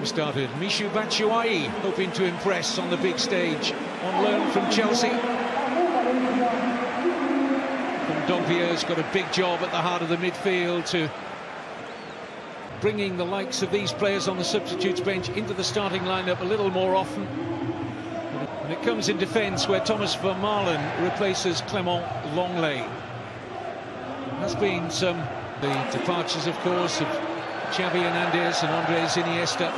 Started Michy Batshuayi, hoping to impress on the big stage on loan from Chelsea. Kondogbie's got a big job at the heart of the midfield to bringing the likes of these players on the substitutes bench into the starting lineup a little more often. And it comes in defence where Thomas Vermaelen replaces Clement Longley. There's been some the departures, of course, of Xavi Hernandez and Andres Iniesta.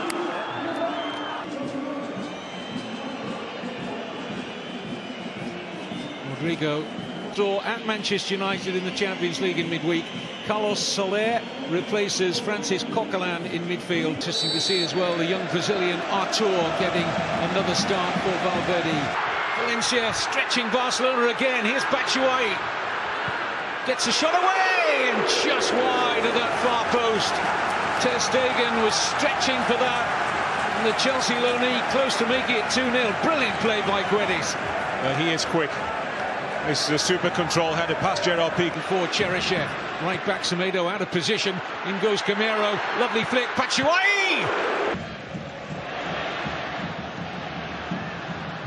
Rodrigo draw at Manchester United in the Champions League in midweek. Carlos Soler replaces Francis Coquelin in midfield. Interesting to see as well the young Brazilian Artur getting another start for Valverde. Valencia stretching Barcelona again. Here's Batshuayi. Gets a shot away and just wide of that far post. Ter Stegen was stretching for that. And the Chelsea loanee close to making it 2-0. Brilliant play by Guedes. He is quick. This is a super control header past Gerard Piqué. For Cheryshev. Right back Semedo out of position. In goes Gamero. Lovely flick. Batshuayi!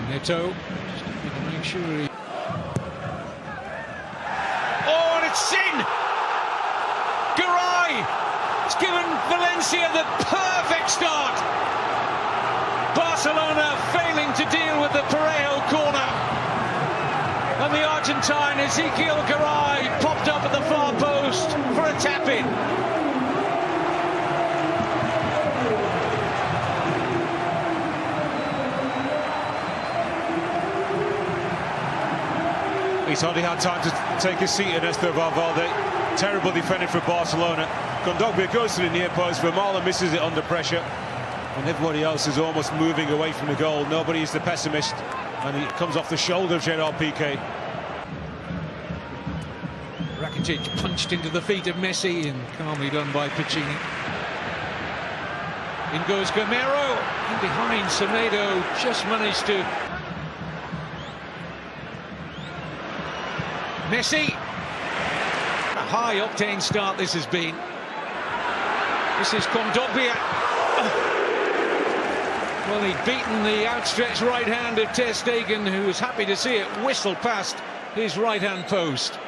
Neto. Just to make sure he... Oh, and it's Sin! Garay! It's given Valencia the perfect start. Barcelona failing to deal with the Parejo corner. And the Argentine Ezequiel Garay popped up at the far post for a tap-in. He's hardly had time to take his seat, Ernesto Valverde. Terrible defending for Barcelona. Kondogbia goes to the near post, Vermaelen misses it under pressure. And everybody else is almost moving away from the goal. Nobody is the pessimist. And it comes off the shoulder of Gerard Piqué. Rakitic punched into the feet of Messi and calmly done by Piccini. In goes Gamero. And behind Semedo just managed to... Messi. A high-octane start this has been. This is Kondogbia. Well, he'd beaten the outstretched right hand of Ter Stegen, who was happy to see it whistle past his right-hand post.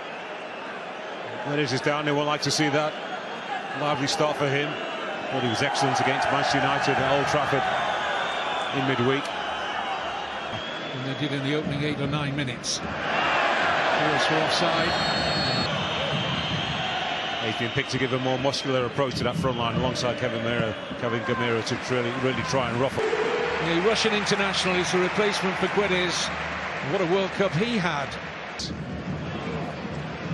Guedes is down, they won't like to see that. Lively start for him. But he was excellent against Manchester United at Old Trafford in midweek. And they did in the opening 8 or 9 minutes. Calls for offside. He's been picked to give a more muscular approach to that front line alongside Kevin Gamero to really try and ruffle. The Russian international is the replacement for Guedes. What a World Cup he had.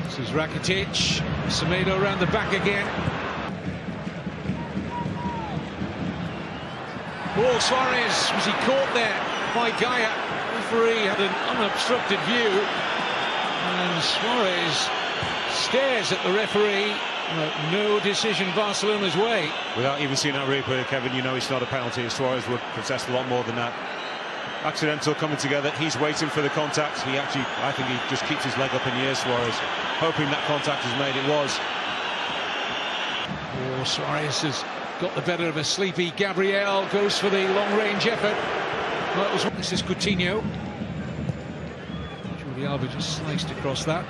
This is Rakitic. Semedo around the back again. Oh, Suarez, was he caught there by Gaia? The referee had an unobstructed view. And Suarez stares at the referee. No decision Barcelona's way. Without even seeing that replay, Kevin, you know it's not a penalty. Suarez would protest a lot more than that. Accidental coming together. He's waiting for the contact. I think he just keeps his leg up in the air, Suarez, hoping that contact is made. It was. Oh, Suarez has got the better of a sleepy Gabriel. Goes for the long-range effort. Well, this is Coutinho. Jordi Alba just sliced across that.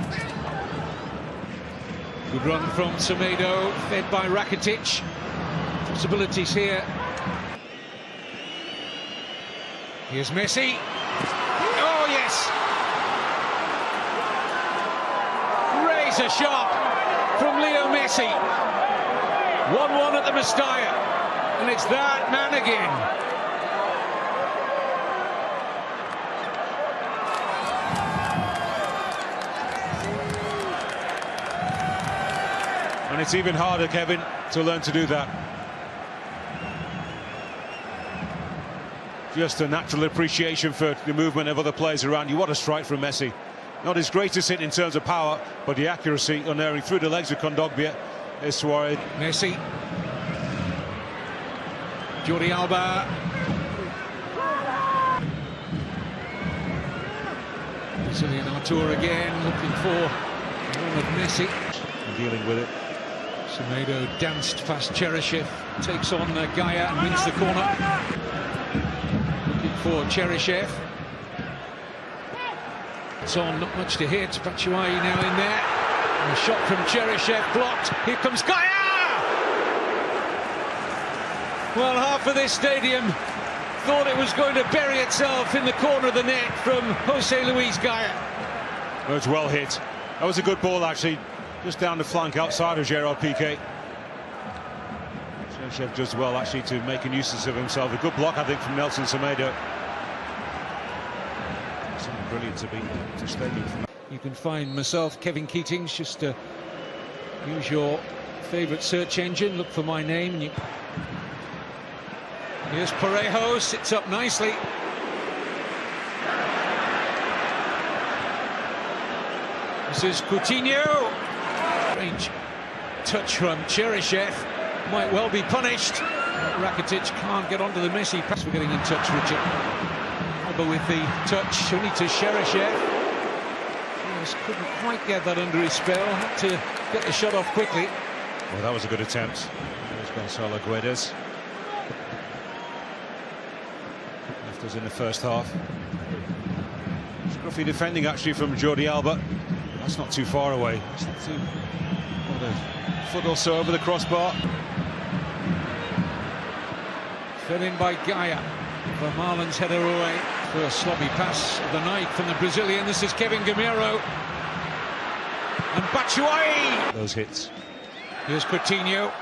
Good run from Semedo, fed by Rakitic. Possibilities here. Here's Messi. Oh, yes! Razor sharp from Leo Messi. 1-1 at the Mestalla. And it's that man again. And it's even harder, Kevin, to learn to do that. Just a natural appreciation for the movement of other players around you. What a strike from Messi. Not his greatest hit in terms of power, but the accuracy unerring through the legs of Kondogbia is Suarez. Messi. Jordi Alba. Brazilian Artur again, looking for one of Messi. Dealing with it. Semedo danced past Cheryshev, takes on Gaia and wins the corner. Looking for Cheryshev. It's on, not much to hit. Batshuayi now in there. And a shot from Cheryshev blocked. Here comes Gaia! Well, half of this stadium thought it was going to bury itself in the corner of the net from Jose Luis Gaia. It was well hit. That was a good ball, actually, just down the flank outside of Gerard Piqué. Cheryshev does well, actually, to make a nuisance of himself. A good block, I think, from Nelson Semedo. Something brilliant to be to stadium from. You can find myself, Kevin Keatings, just use your favourite search engine, look for my name, and you... Here's Parejo, sits up nicely. This is Coutinho. Strange touch from Cheryshev. Might well be punished. Rakitic can't get onto the Messi pass. We're getting in touch, Richard. Alba with the touch, only to Cheryshev. Just couldn't quite get that under his spell. Had to get the shot off quickly. Well, that was a good attempt. There's Gonzalo Guedes. Left us in the first half. Scruffy defending, actually, from Jordi Alba. That's not too far away. It's not too, a foot or so over the crossbar. Fed in by Gaia. Vermaelen's header away. First sloppy pass of the night from the Brazilian. This is Kevin Gameiro. And Batshuayi! Those hits. Here's Coutinho.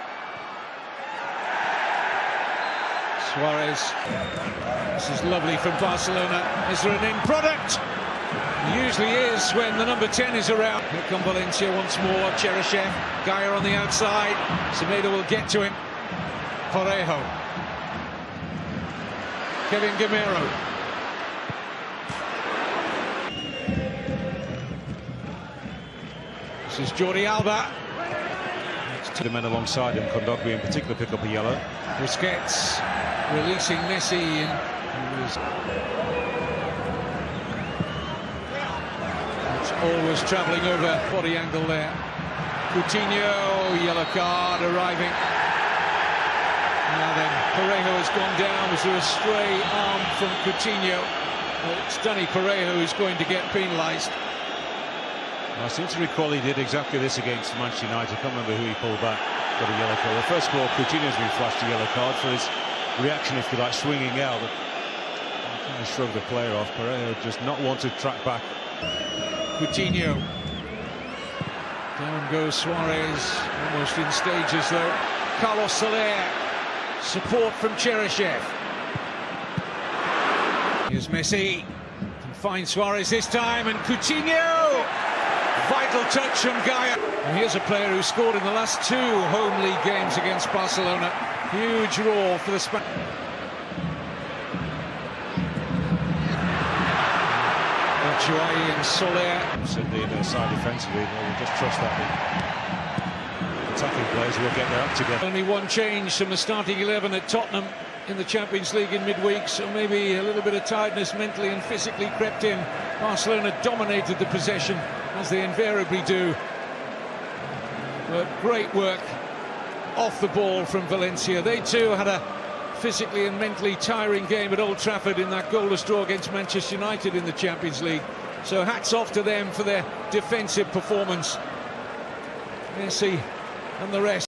Suarez. This is lovely from Barcelona. Is there an end product? Usually is when the number 10 is around. Here come Valencia once more. Cheryshev, Gaia on the outside. Semedo will get to him. Parejo. Kevin Gameiro. This is Jordi Alba. The men alongside him, Kondogbia in particular, pick up a yellow. Busquets releasing Messi. Always travelling over body angle there. Coutinho, yellow card arriving. Now then, Parejo has gone down. Was there a stray arm from Coutinho? It's Dani Parejo who's going to get penalised. I seem to recall he did exactly this against Manchester United. I can't remember who he pulled back, got a yellow card. Well, first of all, Coutinho's been flashed a yellow card for his reaction, if you like, swinging out. But kind of shrugged the player off. Parejo does not want to track back. Coutinho. Down goes Suarez, almost in stages though. Carlos Soler. Support from Cheryshev. Here's Messi. Can find Suarez this time, and Coutinho! Vital touch from Gaia. And here's a player who scored in the last 2 home league games against Barcelona. Huge roar for the Spanish. Batshuayi and Soler. Simply the side defensively, we'll just trust that the attacking players will get their act together. Only one change from the starting 11 at Tottenham in the Champions League in midweek, so maybe a little bit of tiredness mentally and physically crept in. Barcelona dominated the possession, as they invariably do. But great work off the ball from Valencia. They too had a physically and mentally tiring game at Old Trafford in that goalless draw against Manchester United in the Champions League. So hats off to them for their defensive performance. Messi and the rest.